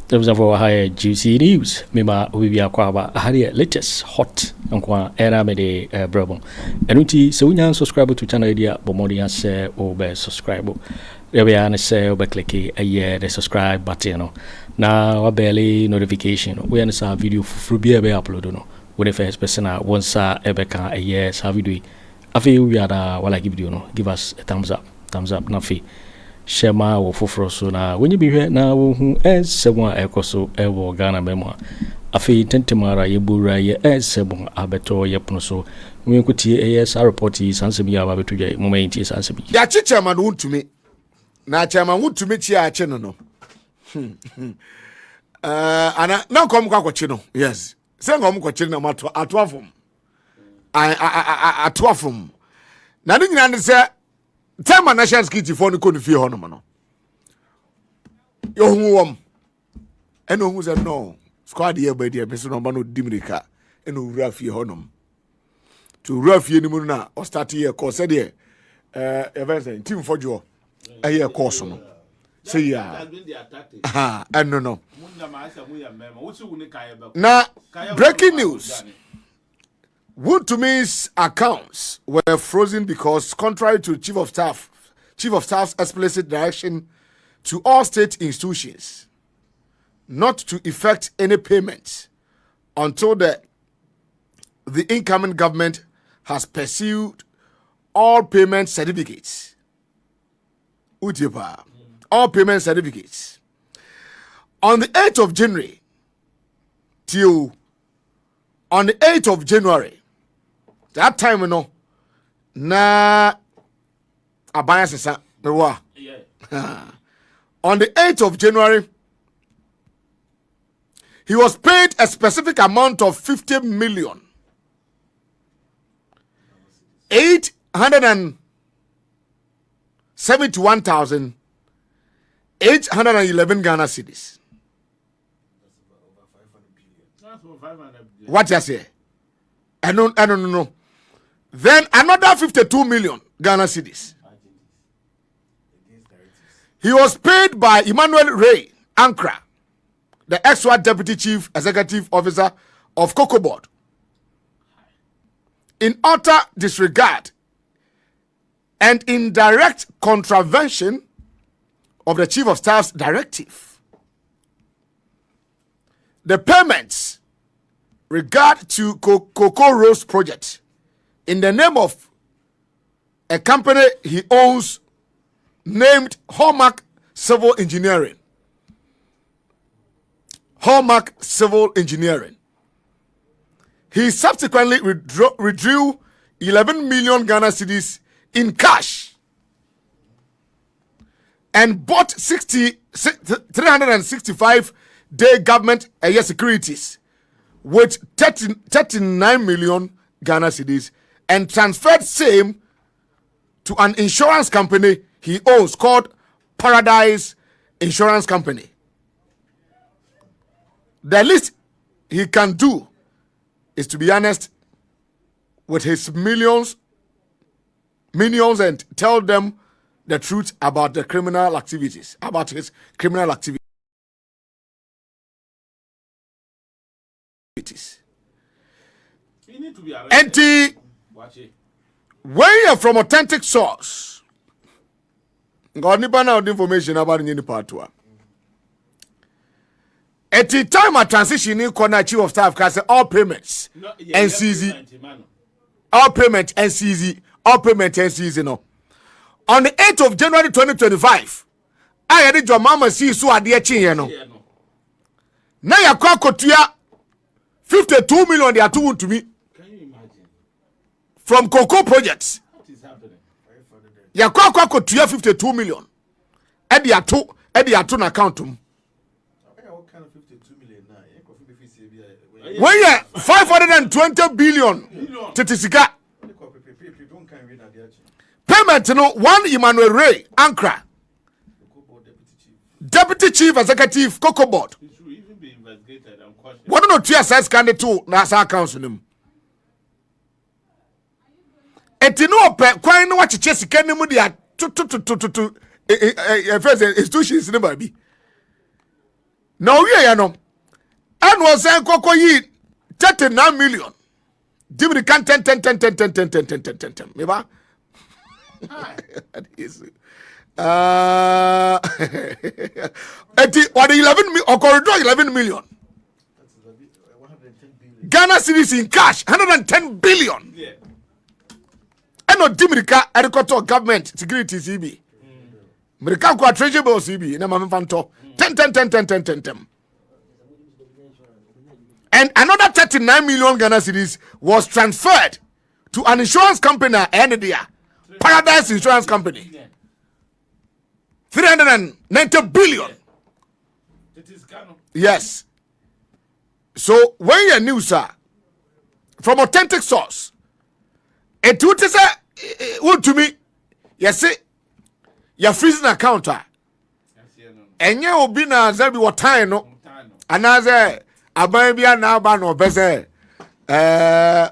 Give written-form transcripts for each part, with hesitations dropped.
There was a higher juicy news. Mima we be akwa higher latest hot nkwa era me de brabo. Enuti so unya subscribe to channel dia bomodi ase obe subscribe. There ya na say obe click the subscribe button no. Na wa barely notification. We na sa video fufuru bia be upload no. When the first person once ebe kan sa video. Afi we ada wala give video no. Give us a thumbs up na fi. Shema wo foforo so na when you be here na wo hu S7 ekoso ewo Ghana memo afi tentemara ye bura ye S7 abeto ye pono so we nkutie AS report yi sansem ya abeto dwa moment yi sansem ya chi chairman Wontumi na chairman Wontumi chi a chi no ana na kom kwa chi no yes se ngom kwa chi no mato atoafom atoafom na ni nyina ne se Tema national security for no kon fie ho no no. Yo hu wom. Eno hu se no. Squad here by there person no no dimirika. Eno wura fie ho no. To wura fie ni mu na o start here course there. Event team for jo. Here course no. Say ya. Ah, no. Na breaking news. Wontumi's accounts were frozen because, contrary to Chief of Staff's explicit direction to all state institutions, not to effect any payments until the incoming government has pursued all payment certificates. All payment certificates. On the 8th of January, that time no na abaya sesa mewa on the 8th of January he was paid a specific amount of 50 million 871,811 Ghana cedis. What you say? No. Then another 52 million Ghana cedis. He was paid by Emmanuel Ray Ankra, the ex-Deputy Deputy Chief Executive Officer of Cocoa Board, in utter disregard and in direct contravention of the Chief of Staff's directive. The payments regard to Cocoa Roast project in the name of a company he owns named Hallmark Civil Engineering. Hallmark Civil Engineering. He subsequently withdrew 11 million Ghana cedis in cash and bought 365-day government securities with 39 million Ghana cedis and transferred same to an insurance company he owns called Paradise Insurance Company. The least he can do is to be honest with his minions and tell them the truth about the criminal activities, about his criminal activities. And when you're from authentic source, God nipa na information about any part one. At the time of transition, in corner Chief of Staff can say all payments NCZ, all payment NCZ, all payment NCZ. No, on the 8th of January 2025, I had your mama see so at the chin. No, now you kotuya 52 million. They are too to me. Can you imagine? From Cocoa projects. What is happening? Ya kotuya 52 million. Edi atu na account What kind of 52 million now? When you 520 billion tetisika payment no one Emmanuel Ray Ankra, Deputy Chief Executive Cocoa Board. What do not you assess can to Nasa Council him? Etino pe kwa no what chesi can mu dia to first institutions in baby. Now we are no. And was saying Koko yi 39 million. Give me the can 10. Meba. What 11 or corridor 11 million. Ghana cities in cash 110 billion. Yeah. And no Dimrika Agricultural Government Security CB. American kwa treasury bill CB. Na mama fanto 10. And another 39 million Ghana cedis was transferred to an insurance company in Paradise Insurance Company. 390 billion. It is Ghana. Yes. So when you news sir, from authentic source, it would say Wontumi, yes, your freezing account, and you will be now there be what time no, another ababia now ban or beze,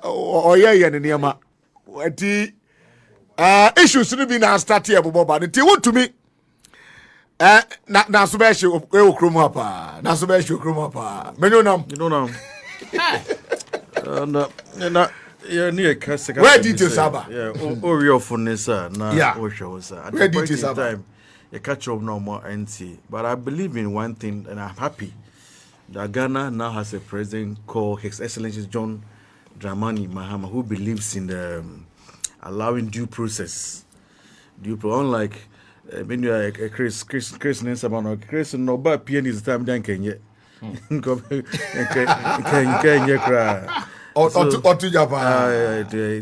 or yeah, Niama, what issues to be now start here, but it would to me. Na subesho we kroma pa na subesho kroma pa menyo nam you know na yeah near Kasika where details aba yeah real for sir na o show sir at where the details time you catch up no more NT but I believe in one thing and I'm happy that Ghana now has a president called His Excellency John Dramani Mahama who believes in the allowing due process unlike when you are Chris Nensabano, Chris no but PN is time done can yet.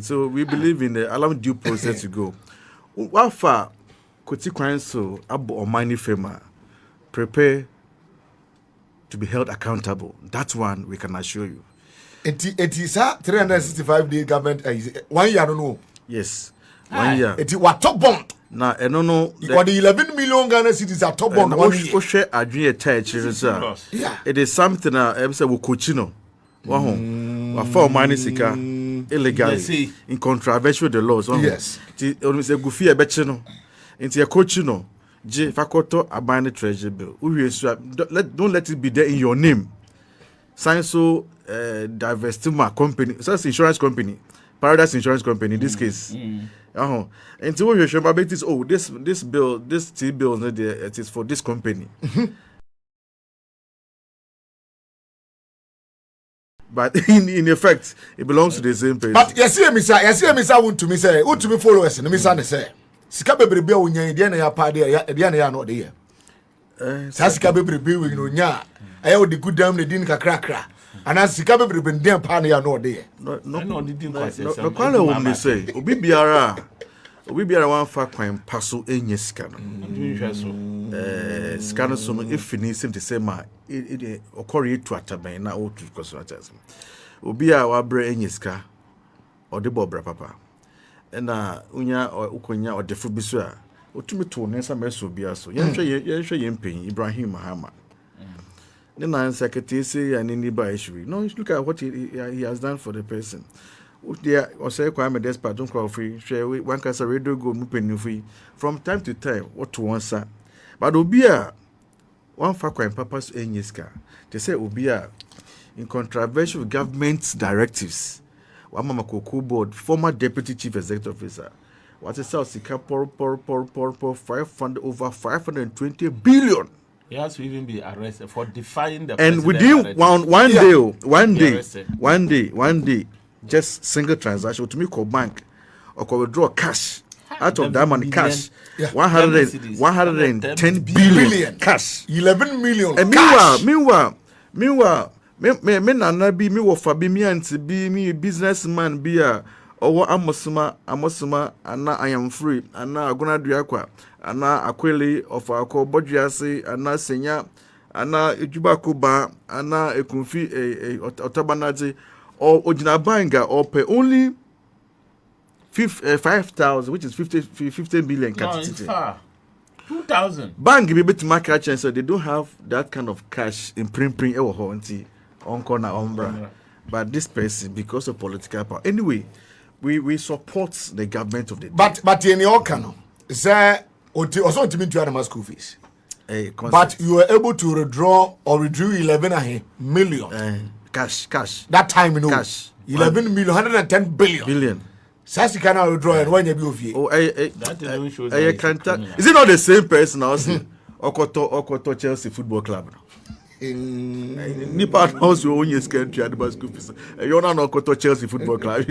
So we believe in the allowing due process to go. What far Koti Kwanso Abo or Mani Fema prepare to be held accountable. That one we can assure you. It is a 365-day government 1 year no. Yes. 1 year. It is what top bond. Na no what the 11 million Ghana cedis are top bond 1 year. Share adwene attach sir. Yeah. It is something say we coachino. Wa for money sika illegally in controversial the laws. Yes. Ti onu say gufi e beche no. Nti e coachino je fakoto abane treasury bill. Don't let it be there in your name. Sign so divestima company. So that's insurance company. Paradise Insurance Company in this case. And so you show about this bill, this T bill, it is for this company. But in effect, it belongs to the same person. But yes, Mr. Wontumi say, Wontumi followers, and Mr. say, Sika baby bill when you're the party, the not there. Sasika baby bill when you know, I would the good damn the dinka cracker. And as the cabin been damn panny are not there. No, they say, Obi Biara one far crime passo in your scanner. Scanner so if you need him to say, my it occur to Atta now or to Cosmatas. Obi our brain in your scar or the Bobra Papa. And Unya or Ukonya or the Fubisua, or to me to Nessa Meso Biaso. Yan paying Ibrahim Muhammad. The nine secretary and anybody issue. No, look at what he has done for the person. There or say crime despite don't call free. Share one case a radio go moving free from time to time. What to one sir, but Obia one for crime purpose in Yiska. They say Obia in controversial government directives. One Mama Koko board former deputy chief executive officer. What is South Sika por 500 over 520 billion. He has to even be arrested for defying the and within one day, just single transaction to me call bank or call withdraw cash out of that money cash. 110 billion cash. 11 million. And meanwhile, me nana be me wo fa be me anti be me businessman be a owo amosuma ana I am free ana agona duakwa ana akweli of akọ bodwiase ana senya ana ejubako ba ana ekunfi otabanaje or ojina banga or pay only 5,000 which is 50 billion capacity. 2,000 bank be bit market chance so they don't have that kind of cash in print ewo ho nti onko na ombra. But this person, because of political power anyway, we support the government of the day. But in your canon, say also to me to animal school fees. but you were able to withdraw or withdrew 11 million. Cash. That time, you know, cash. 11 million, 110 billion. Sassy can now withdraw and when you be That shows is it not the same person also? Okoto Chelsea Football Club. Nipa house you own your country at the school fees. You're not Okoto Chelsea Football Club.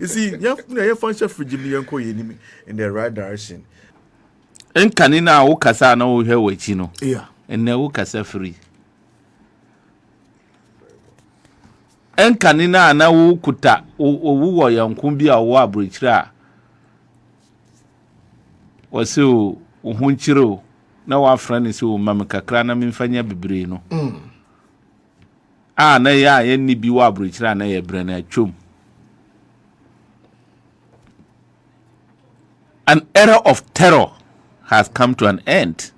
You see, you have function for Jimmy Uncle in the right direction. En kanina wo kasa na wo hwe wachi no. Yeah. En na wo kasa free. En kanina na wo kuta owu wo yankun bi a wo abrochire a. Wo se o hunchire o na wa frani se o mam kakra na memfanya bebre no. Na ya ye ni bi wo abrochire na ye bre na atwom. An era of terror has come to an end.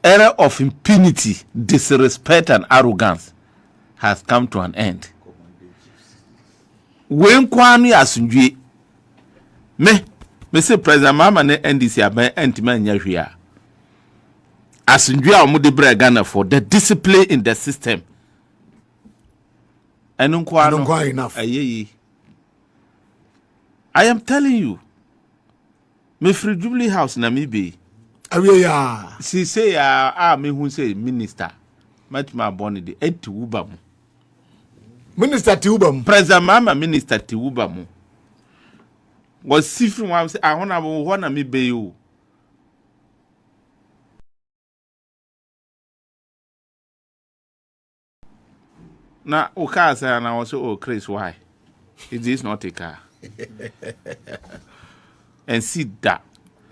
Era of impunity, disrespect, and arrogance has come to an end. When kwani asunjwe me say President Mama ne NDC aban antima nya hwea. Asunjwe a mo de bra Ghana for the discipline in the system. Enu kwa enough. Ayeyi. I am telling you. Me free Jubilee House na me be. Yeah. Si say me who say minister. Much my born the Tiwuba mu. Minister Tiwuba mu. President Mama Minister Tiwuba mu. Was sifri one say I wanna me be you. Na oka say na also oh Chris why? It is not a car. And see that.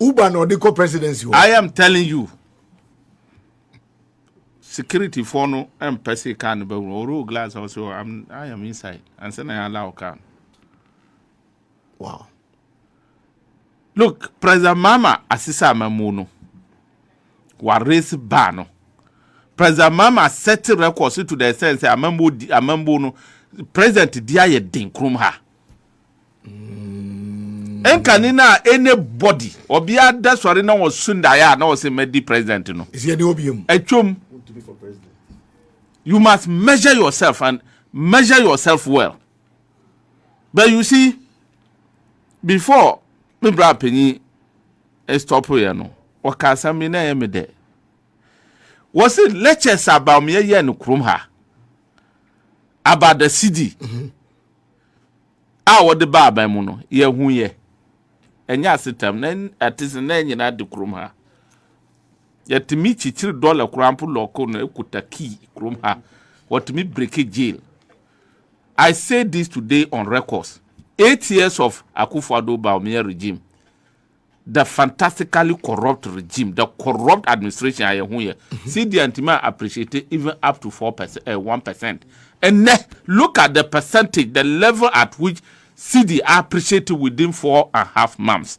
Uber no the co-presidency. I am telling you. Security for no and person can be or glass also I am inside and then I allow can. Wow. Look, President Mama asisa mamuno. Wa race bano. President Mama set records to the sense amambo no president dia ye din krum ha. Enkanina anybody obia da sware na was sunda ya na was medi president no. Is here the obium? Echom. To be for president. You must measure yourself and measure yourself well. But you see, before me bra penny stop here no. Wakasa me na yeme de. Was it lectures about me ye no krum ha? About the CD. What the baba mu no ye hu ye. Enya sitam na atise na nyina de krum ha. Yetimi chichiri $1 krampo loko no ekuta key krum ha. Watimi break jail. I say this today on records. 8 years of Akufo Addo Bawumia regime. The fantastically corrupt regime, the corrupt administration I hu ye. See the antima appreciated even up to 1%. And look at the percentage, the level at which CD appreciated within 4.5 months.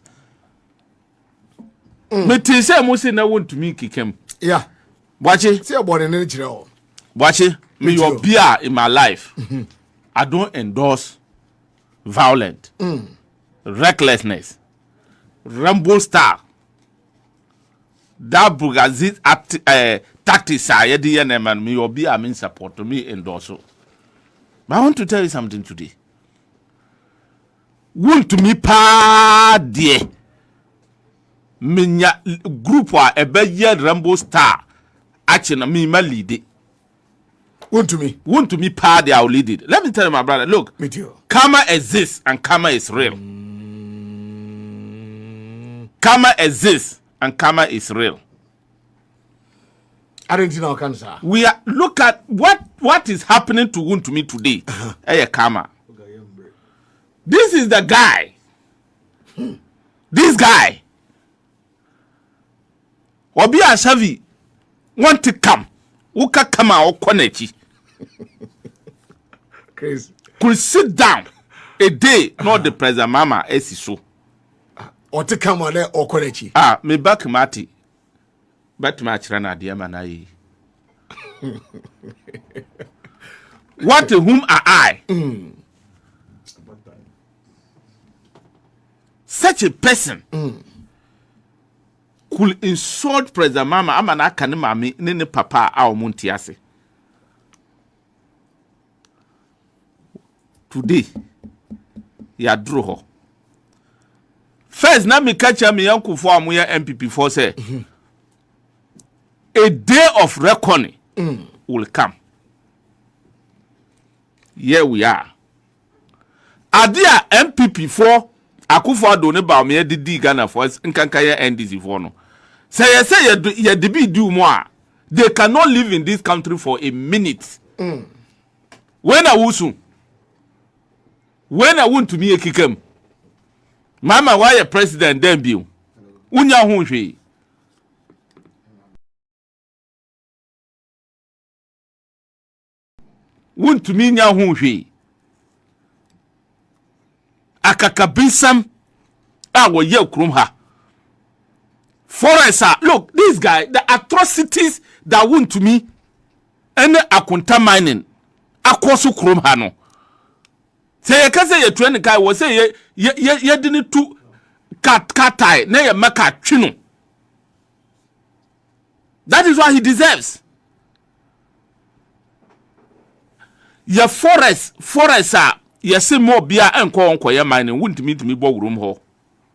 Me say mo say na Wontumi kikem. Yeah. Watch it. See about the chiro. Watch it. Me your beer in my life. I don't endorse violence, recklessness, Rambo style. That Bugazit tactics I man me your beer mean support to me endorse. But I want to tell you something today. Wontumi pa die. Minya group wa ebe ye Rambo star. Achi na me ma lead it. Wontumi pa die I will lead it. Let me tell you my brother, look. Me too. Karma exists and karma is real. Karma exists and karma is real. Argentina cancer. We are look at what is happening to Wontumi today. Karma. This is the guy. This guy. Obi Ashavi want to come. Uka kama okonechi. Crazy. Could sit down a day, not the President Mama Esiso. Or to come on there okonechi. Me back mati. But match rana dear manai. What to whom are I? Such a person. could insult President Mama amana kane mami ne papa a omunti ase. Today, ya draw her. First, na me catch me uncle for amuya MPP for say a day of reckoning will come. Here we are. Adia MPP for Akufo Addo ne Bawumia di Ghana for nkankaya NDC for no. Say ye debi do more. They cannot live in this country for a minute. When I wusu. When I want to me a kikem. Mama why a president then be? Unya hunhwe. Want to me nya hunhwe. Akakabisam wo ye krum ha. Forest look, this guy, the atrocities that want to me and akunta mining akoso krum ha no. Say you say you train the guy was say you didn't to cat tie na ye maka twino. That is what he deserves. Your forest you say more beer and call on your mining wouldn't mean to me bo room ho.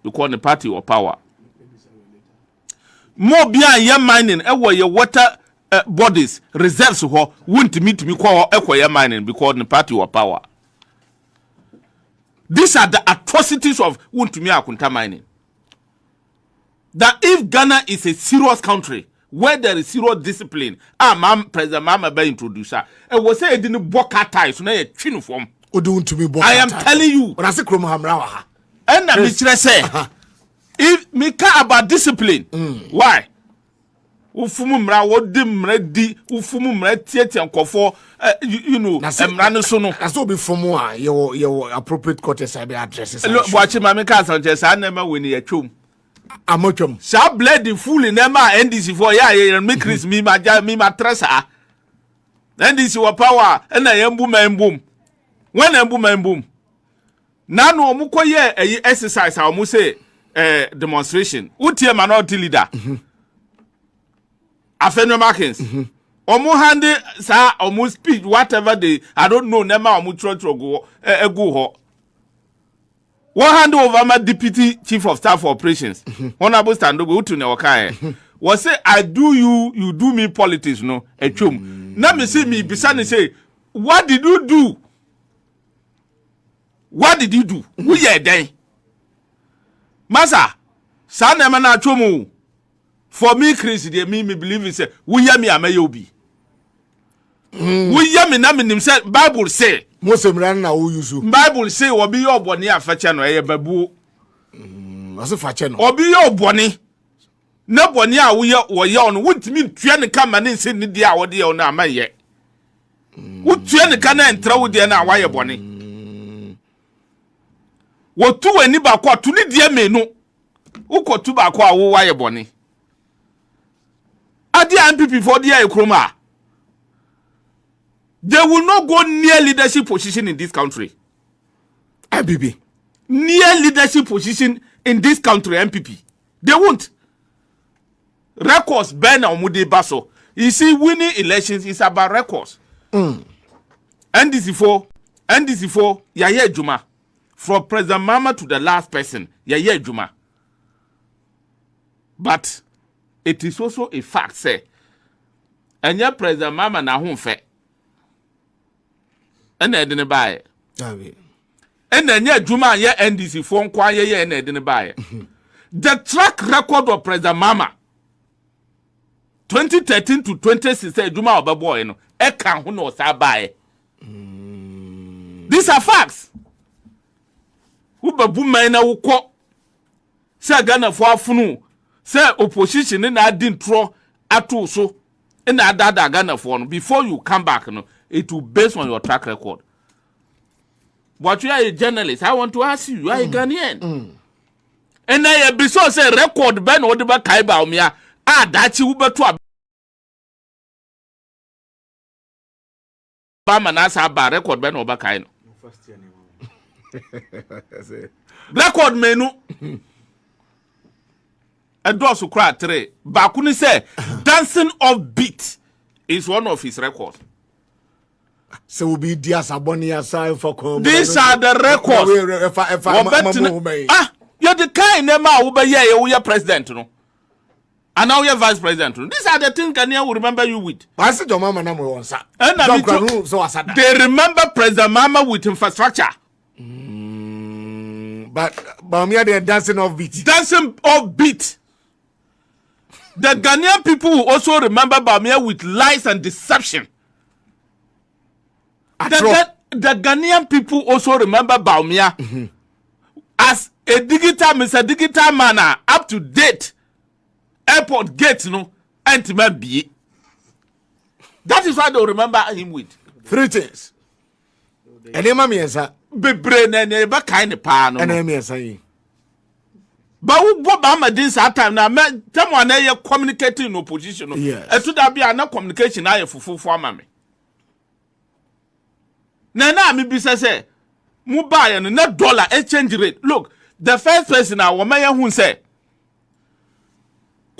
You call the party or power. More beer your mining your water bodies reserves ho wouldn't mean to me call your mining because the party or power. These are the atrocities of Wontumi akunta mining. That if Ghana is a serious country where there is serious discipline, President Mama be introducer, and was say didn't boka ties so na ye twinu form. I am telling you. When I say Kromhamra, and I say if me care about discipline, why? Ufumu mra wodi mra di ufumu mra tietia nkofo you know mra no so no aso be fomu a your appropriate court be addresses watch mama ka Asante sa na ma weni atwom amotwom sa bled full in ma NDC for ya me Chris me ma tresa NDC wa power na yembu membum when embu membum na no omukoye exercise a omu say demonstration utie minority leader Afenyo Markin. Omo hande sa omo speech whatever they I don't know nema omo tro go ho. One hand over my deputy chief of staff for operations. Honorable Standogo utu ne wakae. Was say I do you do me politics no etwom. Na me say me bisa ne say what did you do? What did you do? Who ye den? Masa sa na ma na atwomu. For me, Chris, they me believe in say, we hear me amayobi. We hear me na me say Bible say. Most ran na who use Bible say obi your boni afache no eye babu. Aso fache no. Obi your boni. Na boni a wo ye on wontimi tua ne kama ne nse ne dia wo de on amaye. Wo tua ne kana entra wo de na waye boni. Wo tu wani ba kwa tu ne dia menu. Wo ko tu ba kwa wo waye boni. Adi MPP for the Ekroma. They will not go near leadership position in this country. MPP. Near leadership position in this country, MPP. They won't. Records Ben Omude Baso. You see, winning elections is about records. NDC4, Yaya Juma. From President Mama to the last person, Yaya Juma. But it is also a fact, say, and your President Mama na home fe. And I didn't buy it. And then your Juma, your NDC phone quiet, and I didn't buy it. The track record of President Mama 2013 to 2016, Juma Obaboy, no, I can't who knows I buy. These are facts. Who babuma na wuko. Say Ghana for afunu. Say opposition in a didn't throw Ato so in a dada Ghana for before you come back, no, it will based on your track record. But you are a journalist. I want to ask you are a Ghanaian. And I be so say record Ben Odeba Kai Bawumia. That you better to Bamanasa ba record Ben Obakai. Record menu. Edosu kra 3. Bakuni say dancing off beat is one of his records. So will be dear Sabonia sign for these are the records. You're the kind Nema Uber you're president, no? And now you're vice president. These are the things Ghanaian will remember you with. I said your mama number one, sir. They remember President Mama with infrastructure. But Bawumia, they're dancing off beat. Dancing off beat. The Ghanaian people will also remember Bawumia with lies and deception. The Ghanaian people also remember Bawumia as a digital man, up to date. Airport gate, no, anti-man be. That is why they remember him with 3 things. And then mammy is a brain and never kind of pan. And then saying, but what Bama this time now, someone they communicating in opposition. Yes. And to that be another communication I have for mammy. Now, me be say, Mubay and not dollar exchange rate. Look, the first person I want who say.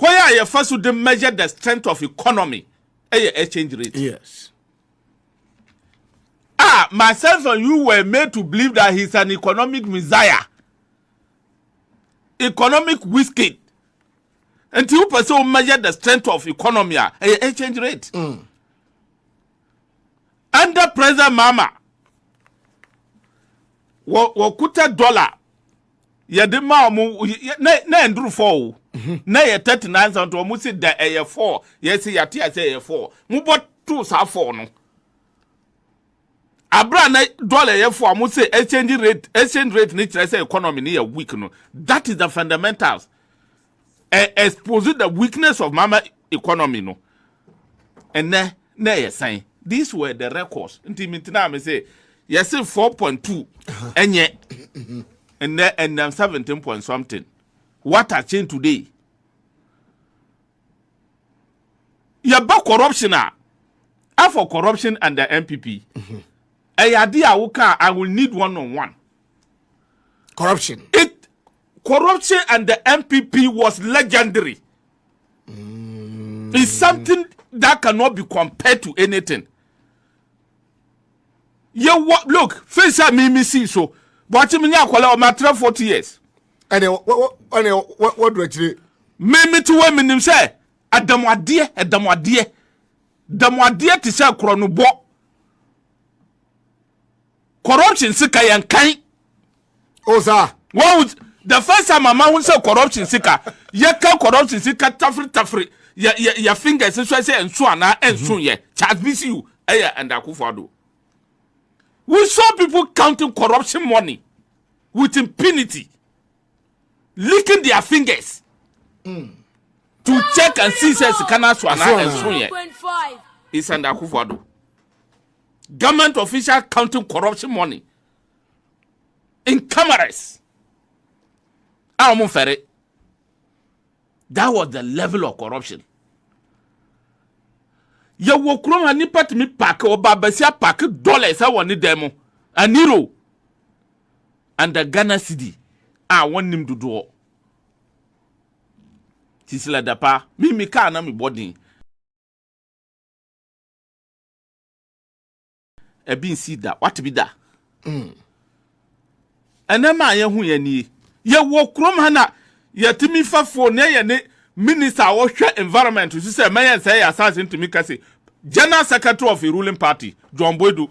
Why you first to measure the strength of economy? Exchange rate. Yes. Myself and you were made to believe that he's an economic messiah, economic whiskey. Until person measure the strength of economy, exchange rate. Under President Mama, wakuta dollar. Yede ma mu na enduru 4 na ye 39 cents o mu si da 4 ye si yate ase 4 mu bot to sa 4 no abra na dollar ye 4 mu si exchange rate ni kire say economy ni ye weak no. That is the fundamentals expose the weakness of mama economy no. And na ye sign these were the records nti na me say yes 4.2 enye and then 17 point something. What has changed today? You about corruption for corruption and the MPP. I will need one-on-one. Corruption. Corruption and the MPP was legendary. It's something that cannot be compared to anything. Look, face me see so. But you mean you call my 40 years? And what do I say? Me to women say, Adamwadie, Damwadie to say Krono bo. Corruption sika yan kai. Oh, sir. What the first time my mama say corruption sika, ye can corruption sika tafri. Your fingers say and so and so ye. Charles BCU, and Akufo Addo. We saw people counting corruption money with impunity, licking their fingers to check and see says Kana Swana and Sunya. It's under Akufo Addo. Government officials counting corruption money in cameras. That was the level of corruption. Ya wokrom ha nipa timi pack oba basia pack dollars a woni demo an euro and the Ghana cedi wonim dodo tisila dapa mi ka na mi body e bin see that what be that enema ye hu ye ni ye wokrom ha na ye timi fafo na ye ne Minister of Environment, who said, may I say, Asante Bediatuo, General Secretary of a ruling party, John Boydu,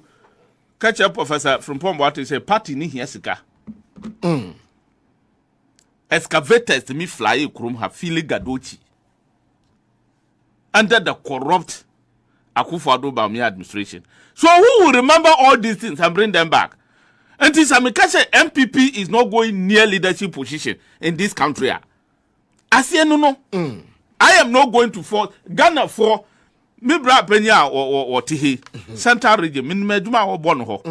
catch up professor from Pombo, say, party ni hiasika. Excavators to me fly krum have feeling gadochi. Under the corrupt Akufo Addo Bawumia administration. So who will remember all these things and bring them back? And this MPP is not going near leadership position in this country. I say no. I am not going to force Ghana for me bra penya or tihi central region min meduma or born ho.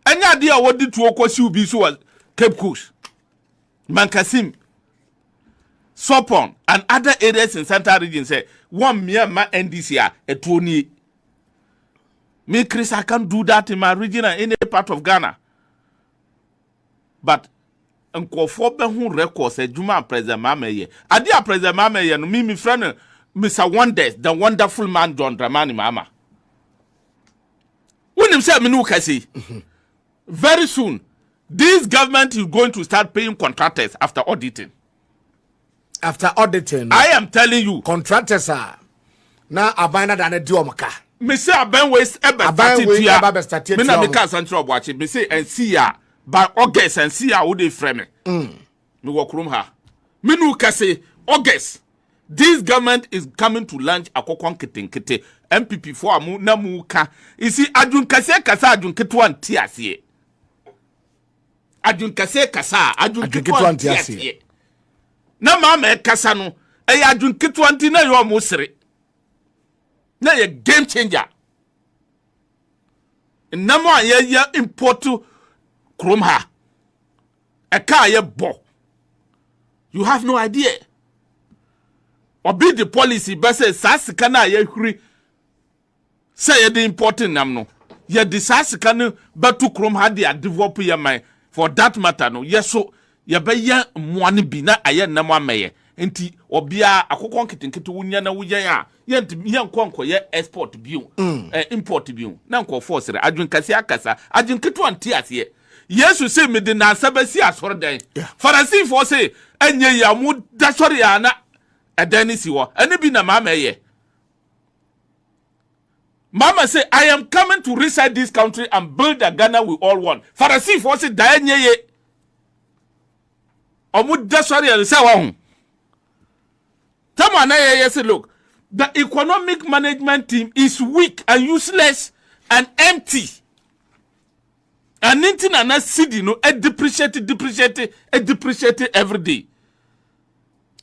Anya dia what did to okosi ubi so was Cape Coast, Mankasim, Sopon, and other areas in central region say 1 mere ma NDC a 20. Me Chris, I can't do that in my region or any part of Ghana. But nkofo be hu records adwuma president Mahamadu ade a president Mahamadu no me friend Mr. Wonders the wonderful man John Dramani Mama when him say me no kasi very soon this government is going to start paying contractors after auditing. I am telling you contractors are na abana da na di omka me say aban waste ebe start me na me ka central Boakye me say and see ya by August and see ya wo dey frame me wo krom ha me no ka say August this government is coming to launch akokon ketenkete MPP for amu na mu ka isi adun kase kasa adun ketu anti ase adun kase kasa adun ketu anti ase na mama kasa no e adun ketu anti na yo mo sere na ye game changer namo ye import krom ha e ka ye bo you have no idea obi the policy be say sasika na ye huri say ye the important nam no ye the sasika no batu krom ha dey develop ye man for that matter no ye so ye be ye moane bi na aye nam amaye enti obia akokon ketenkete wunya na wuyen a ye nkonko ye export biu import biu na nko force re adwun kase akasa adwun ketu anti ase yesu say me de na sabasi asoro den farasi for say enye ya mu da sori ya na edani si wo ene bi na mama ye mama say I am coming to reset this country and build a Ghana we all want farasi for say da enye ye omu da sori ya say wo Tama na ye say look the economic management team is weak and useless and empty. And anything and a city no depreciate every day.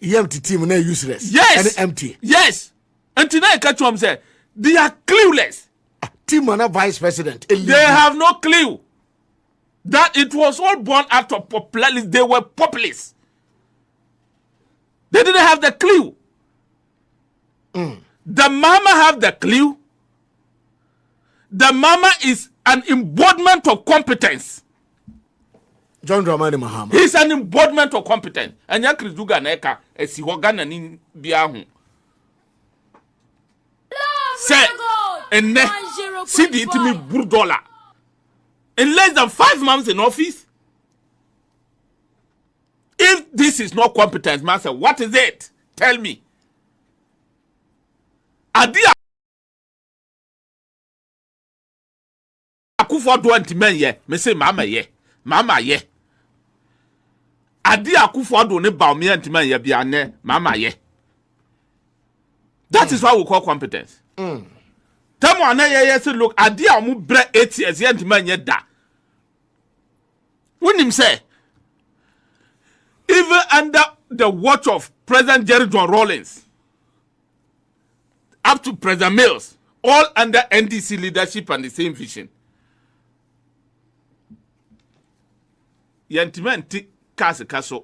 Empty team na useless. Yes. And empty. Yes. Until I catch them say they are clueless. Team and a vice president. They have no clue that it was all born out of popularity. They were populist. They didn't have the clue. The mama have the clue. The mama is an embodiment of competence. John Dramani Mahama. He's an embodiment of competence. And ya Chris Duga neka esi Ghana ni bia hu. Say enne sidi itimi $1 in less than 5 months in office. If this is not competence, master, what is it? Tell me. Adia Akufo Addo antimen ye me say mama ye Adia Akufo Addo ne Bawumia antimen ye bia ne mama ye. That is what we call competence. Tell me ye say look Adia mu bre 8 years ye antimen ye da. When him say even under the watch of President Gertrude Torkonoo up to President Mills, all under NDC leadership and the same vision. Yantimenti kaso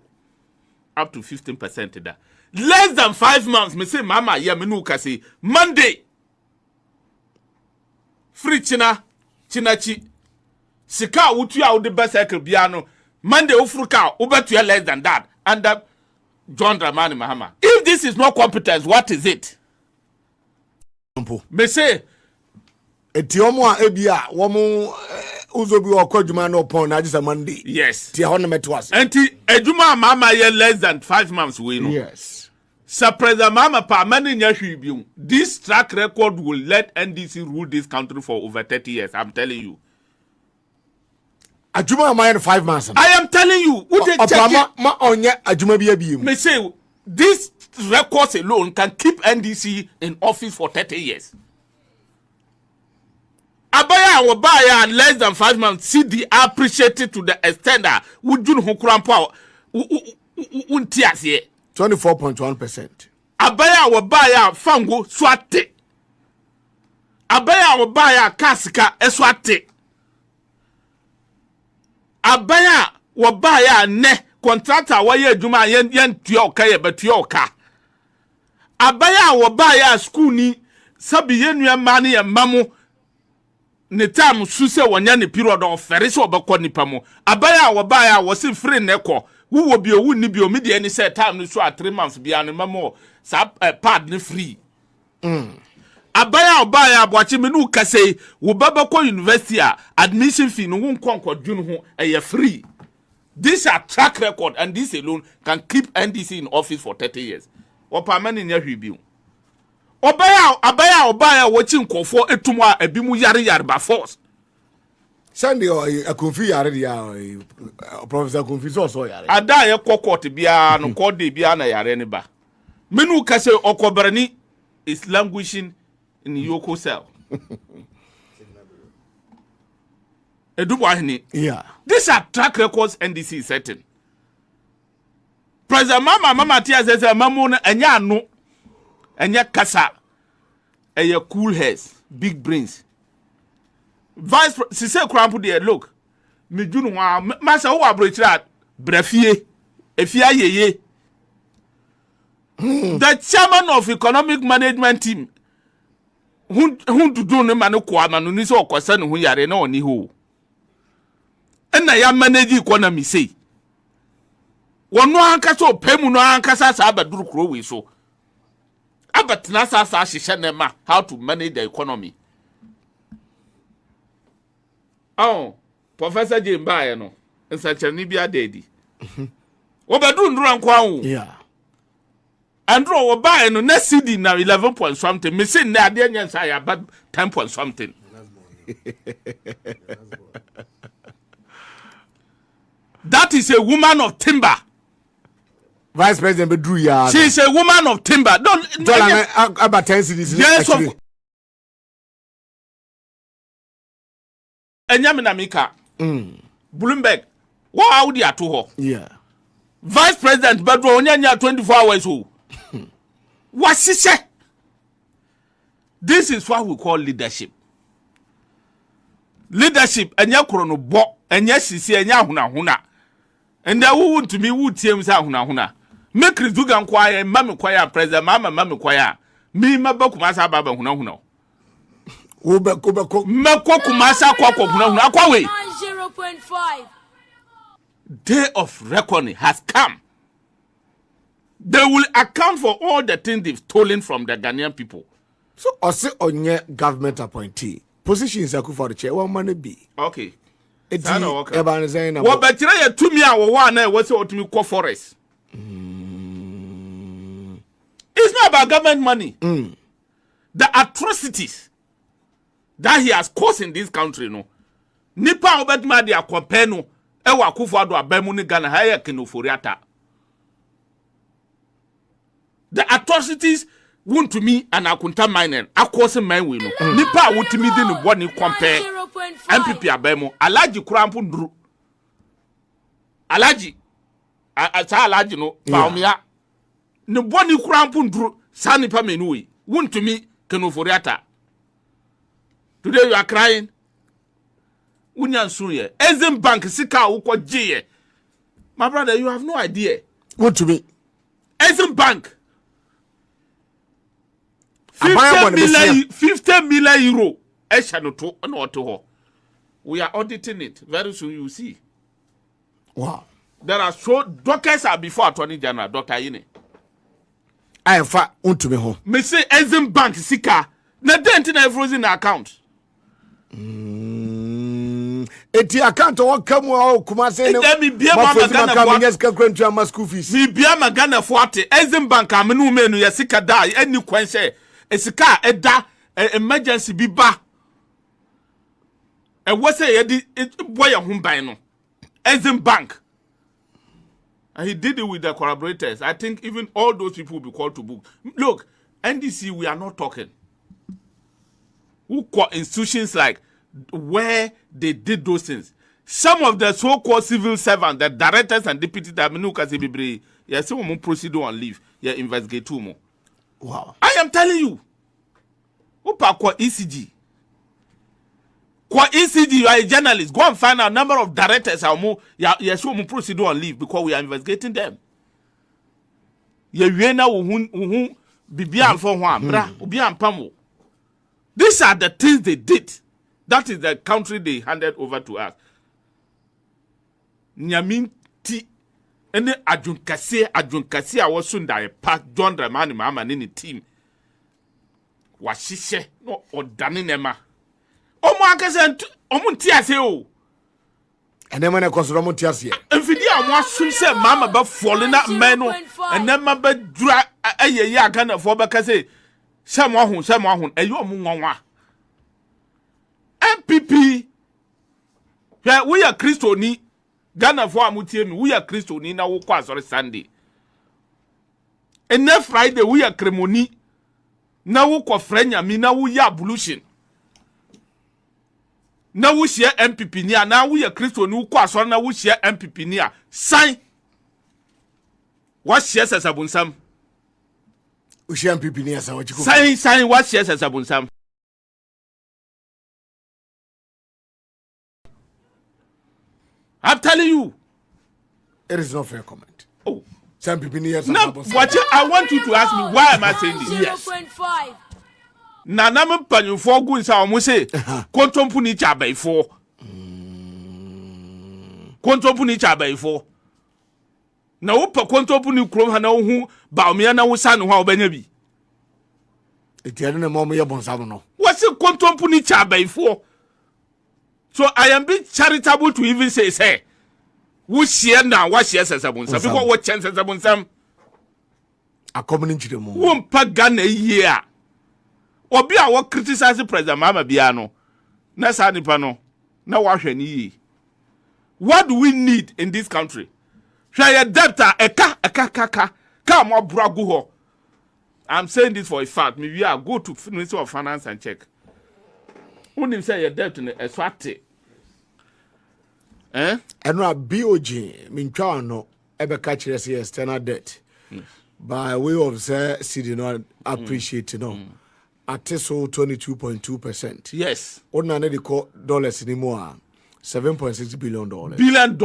up to 15% da. Less than 5 months, me say mama ya me no kasi Monday. Free chinachi. Sika utu ya ude cycle biano. Monday ufruka ubetu less than that. Under John Dramani Mahama. If this is not competence, what is it? Me say etiomo a ebia womo uzobi okwadwuma no pon na just Monday. Yes. Ti ho na metwas. Enti edwuma mama ye less than 5 months we know. Yes. Surprise mama pa mani nya hwibiu. This track record will let NDC rule this country for over 30 years. I'm telling you. Adwuma ma 5 months. I am telling you. Who they check ma onye adwuma bi abiem. Me say this records alone can keep NDC in office for 30 years. Abaya wabaya less than 5 months. CD appreciated to the extent that wujun hukurampo untiasiye 24.1%. Abaya wabaya fango swate. Abaya wabaya kasika eswate. Abaya wabaya ne contractor waye juma yen tuyoka ye betuyoka. Abaya wabaya school ni sabi yenu ya mani ya mamu ne time su se wonya ne period of fere se obekọ nipa mo abaya wo baya wo se free ne kọ wo bi owu ni bi o me de ni say time no so at 3 months bia no memo sa pad ne free abaya obaya aboache me no kase wo babekọ university a admission fee no won konkodwun ho eye free. This are track record and this alone can keep NDC in office for 30 years. Opa mani nya hwibi. Obaya watching nkofo etumu a ebimu yare ba force. Sunday Akufo yare dia Professor Akufo so yare. Ada ye kokot bia no kode bia na yare ne ba. Menu kase okobrani is languishing in Yoko cell. Yeah. These are track records NDC is setting. President Mama Tia says Mamona enya no enya kasa enya cool heads, big brains. Vice she say cramp there look. Me junu wa masa wo abrochira brafie efia yeye. The chairman of economic management team who to do no man ko amanu ni so okosa ne ho yare na oni ho. Na ya manage economy say wono ankasa opemu no ankasa sa abaduru kuro we so abatina sa hihye ne ma how to manage the economy. Oh, Professor Jimba no nsachani bia dedi obaduru nduru nkwa ho. Yeah. Andro wo buy no na CD na 11 point something me say na ade nyansa ya bad 10 point something. That is a woman of timber. Vice President Bedru ya. She is a woman of timber. Don't about 10 cities. Yes, of Enyamina Mika. Bloomberg. What would you to her? Yeah. Vice President Bedru Onyanya 24 hours old. What she said? This is what we call leadership. Leadership enya krono bo enya sisi enya huna. And there won't to me would team sa huna. Make Rizugan choir, Mammy choir, President Mammy choir. Me, my Bokumasa Baba huna. Makokumasa Kwako huna. 0.5. Day of reckoning has come. They will account for all the things they've stolen from the Ghanaian people. So, also on your government appointee. Position is Akufo Addo chair. One man be. Okay. It's what better you to me our one was to me call forest. It's not about government money. The atrocities that he has caused in this country, no. Nipa obetma dia compare no e wa Akufo Addo abemu ni Ghana ha ya kenoforiata. The atrocities Wontumi and Akunta minen akose man we no. Nipa wotimi di no boni compare MPP abemu alaji kurampu ndru. Alaji alaji no Bawumia. Ne boni kurampu ndru sa nipa menu we. Wontumi kenoforiata. Today you are crying. Unyansuye. Exim Bank sika uko jiye. My brother, you have no idea. Wontumi. Exim Bank. 50 million euro. We are auditing it. Very soon you see. Wow. There are so doctors are before Attorney General, Dr. Yine. I am fat Wontumi home. Me say Exim Bank sika. Na dent na frozen account. Eti account o come o kuma say no. Me bia ma Ghana for school fees. Me bia ma Ghana for ate. Exim Bank amenu menu ya sika da any kwan say esika eda emergency bi ba. E wo say ye di boy ho ban no. Exim Bank. And he did it with the collaborators. I think even all those people will be called to book. Look, NDC, we are not talking. Who call institutions like where they did those things. Some of the so-called civil servants, the directors and deputy directors, yes, we proceed on leave. Yeah, investigate two more. Wow. I am telling you. Upa kwa ECG. Kwa ECG, you are a journalist. Go and find out a number of directors. Yes, we proceed on leave because we are investigating them. These are the things they did. That is the country they handed over to us. Nyaminti ene ajunkase a wasunda park John Dramani Mama ni team. Washishe no odani nema. Omo akase omo ntiase o. Ene mane konsoro omo ntiase. Enfidi omo asum se mama ba folina meno ene ma ba dura ayeye aka na fo ba kase se mo ahun eyo omo nwanwa. MPP ya we are Christoni Ghana for amutie mi we are Christoni na wo kwa asore Sunday. Ene Friday we are Kremoni na wo kwa frenya mi na wo ya ablution. Na wo share MPP ni na wo ya Christoni wo kwa asore na wo share MPP ni a sign. What share sasabunsam? Wo share MPP ni asa wo chiko. Sign what share sasabunsam? I'm telling you. It is not fair comment. Oh. Some people need No, watch it. I want you to ask me why am I saying this? Yes. 0.5. Na me panyu for good say omo say kontompu ni chabai for. Kontompu ni chabai for. Na wo pa kontompu ni krom ha na wo hu Bawumia na wo sa no ha obanya bi. Etiane na mom ye bonsam no. What say kontompu ni chabai for? So I am being charitable to even say, who share now, what share Sasabunsa, because what chance Sasabunsa? A common into mo. Won't pagan a year. Or be our criticizing President Mama Biano. Nasani Pano. Now wash any. What do we need in this country? Try a debtor, a ka, come on, braguho. I'm saying this for a fact. Maybe I go to Minister of Finance and check. Who say your debt in a swati? Eh? And no BOG, Mincha no, ever catch us external debt. By way of say, city not appreciate no. At so 22.2%. Yes. Ordinary they call dollars anymore. $7.6 billion. $1 billion.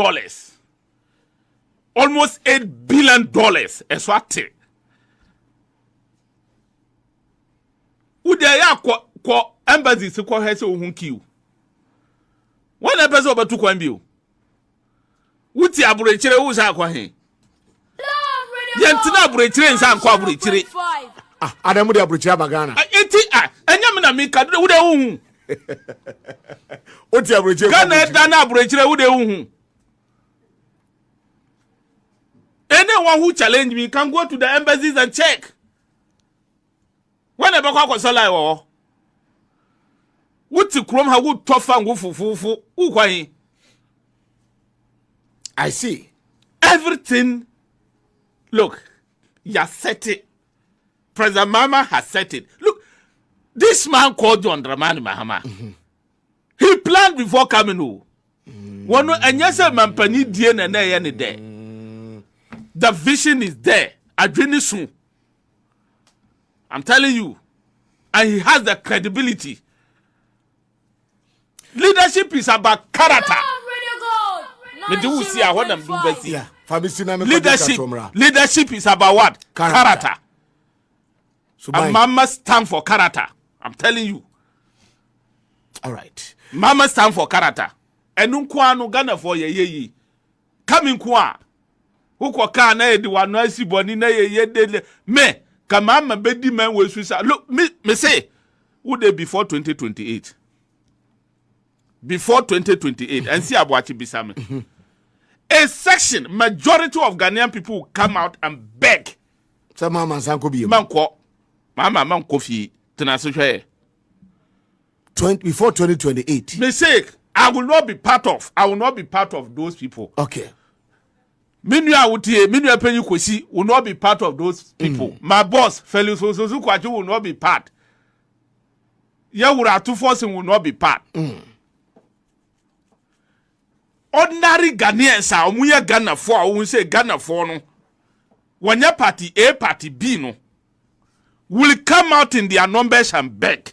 Almost $8 billion. Eswati. Would they kwa embassy se kwa hese ohun kiu. One embassy oba tu kwa mbiu. Wuti aburechere wo sa kwa he. Yentina aburechere nsa kwa aburechere. Adamu de aburechere bagana. Enti enya me na me ka wo de ohun. Oti aburechere. Kana da na aburechere wo de ohun. Anyone who challenge me can go to the embassies and check. When e be kwa kosola wo. Wuti krom ha wo tofa ngo fufufu ukwan. I see. Everything. Look, you set it. President Mama has set it. Look, this man called John Dramani Mahama. He planned before coming home. One and yes, man pani dien and any day. The vision is there. Adwene soon. I'm telling you. And he has the credibility. Leadership is about character. Yeah. Leadership is about what? Character. So and Mama stand for character. I'm telling you. All right. Mama stand for character. And no Ghana for ye. Coming kwa. Who kwa na edi wa no asiboni na ye de me. Kamama bedi men we suicide. Look, me say, would they before 2028? Before 2028, and see Abuachi Bisame. A section, majority of Ghanaian people will come out and beg. Some mama sanko bi. Manko, mama kofi tenasuche. Before 2028. Mistake. I will not be part of those people. Okay. Minua wutie, minua penyu kwesi will not be part of those people. My boss, Felix Osusu Kwachu will not be part. Ato Forson will not be part. Ordinary Ghanaians are omuya Ghana for we say Ghana for no. When your party A, party B no will come out in their numbers and beg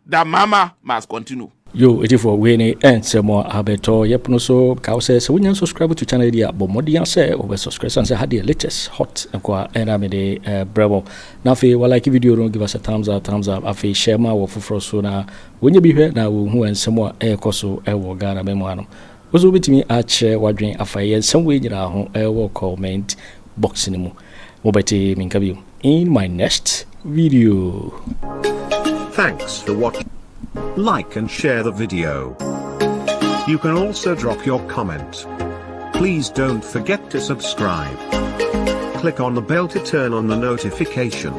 that Mama must continue. Yo, it is for winning and some more abeto. Yep, no so cow says when you subscribe to channel idea, but more than say over subscribe and say had the latest hot and qua Aramede bravo. Now, if you like video, don't give us a thumbs up. Afi share my work for so now. When you be here now, who and some more air coso air war Ghana memoir. Was over to me at share wondering affair some way in our home air war comment boxing mo. Mobile minkabi in my next video. Thanks for watching. Like and share the video. You can also drop your comment. Please don't forget to subscribe. Click on the bell to turn on the notification.